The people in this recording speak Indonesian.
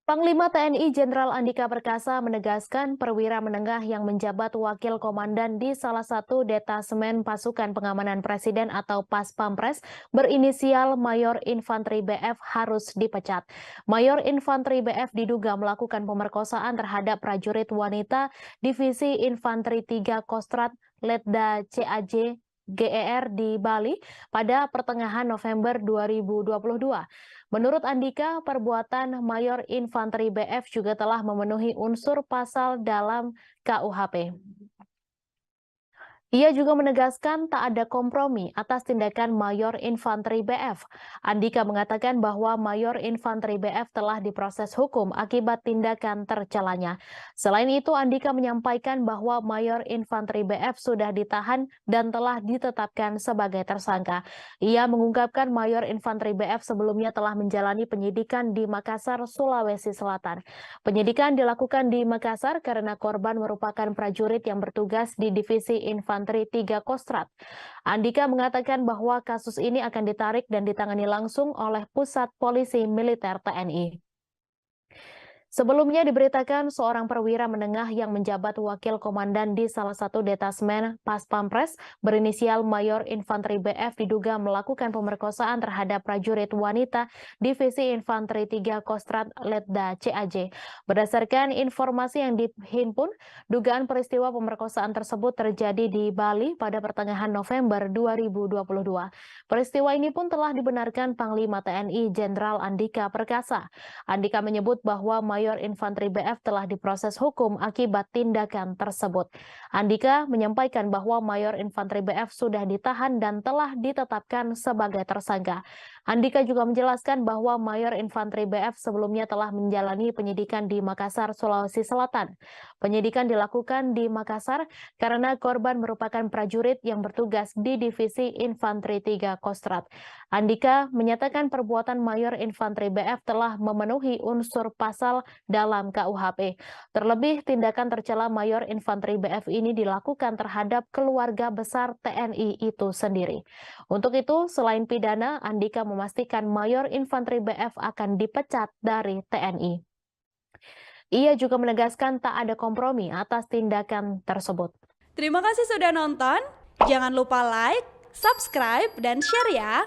Panglima TNI Jenderal Andika Perkasa menegaskan perwira menengah yang menjabat wakil komandan di salah satu detasemen pasukan pengamanan presiden atau Pas Pampres berinisial Mayor Infanteri BF harus dipecat. Mayor Infanteri BF diduga melakukan pemerkosaan terhadap prajurit wanita Divisi Infanteri 3 Kostrat Letda CAJ GER di Bali pada pertengahan November 2022. Menurut Andika, perbuatan Mayor Infanteri BF juga telah memenuhi unsur pasal dalam KUHP. Ia juga menegaskan tak ada kompromi atas tindakan Mayor Infanteri BF. Andika mengatakan bahwa Mayor Infanteri BF telah diproses hukum akibat tindakan tercelanya. Selain itu, Andika menyampaikan bahwa Mayor Infanteri BF sudah ditahan dan telah ditetapkan sebagai tersangka. Ia mengungkapkan Mayor Infanteri BF sebelumnya telah menjalani penyidikan di Makassar, Sulawesi Selatan. Penyidikan dilakukan di Makassar karena korban merupakan prajurit yang bertugas di Divisi Infanteri 3 Kostrat. Andika mengatakan bahwa kasus ini akan ditarik dan ditangani langsung oleh Pusat Polisi Militer TNI. Sebelumnya diberitakan seorang perwira menengah yang menjabat wakil komandan di salah satu detasmen Pas Pampres berinisial Mayor Infanteri BF diduga melakukan pemerkosaan terhadap prajurit wanita Divisi Infanteri 3 Kostrat Letda CAJ. Berdasarkan informasi yang dihimpun, dugaan peristiwa pemerkosaan tersebut terjadi di Bali pada pertengahan November 2022. Peristiwa ini pun telah dibenarkan Panglima TNI Jenderal Andika Perkasa. Andika menyebut bahwa Mayor Infanteri BF telah diproses hukum akibat tindakan tersebut. Andika menyampaikan bahwa Mayor Infanteri BF sudah ditahan dan telah ditetapkan sebagai tersangka. Andika juga menjelaskan bahwa Mayor Infanteri BF sebelumnya telah menjalani penyidikan di Makassar, Sulawesi Selatan. Penyidikan dilakukan di Makassar karena korban merupakan prajurit yang bertugas di Divisi Infanteri 3 Kostrat. Andika menyatakan perbuatan Mayor Infanteri BF telah memenuhi unsur pasal dalam KUHP. Terlebih, tindakan tercela Mayor Infanteri BF ini dilakukan terhadap keluarga besar TNI itu sendiri. Untuk itu, selain pidana, Andika memastikan Mayor Infanteri BF akan dipecat dari TNI. Ia juga menegaskan tak ada kompromi atas tindakan tersebut. Terima kasih sudah nonton. Jangan lupa like, subscribe, dan share ya.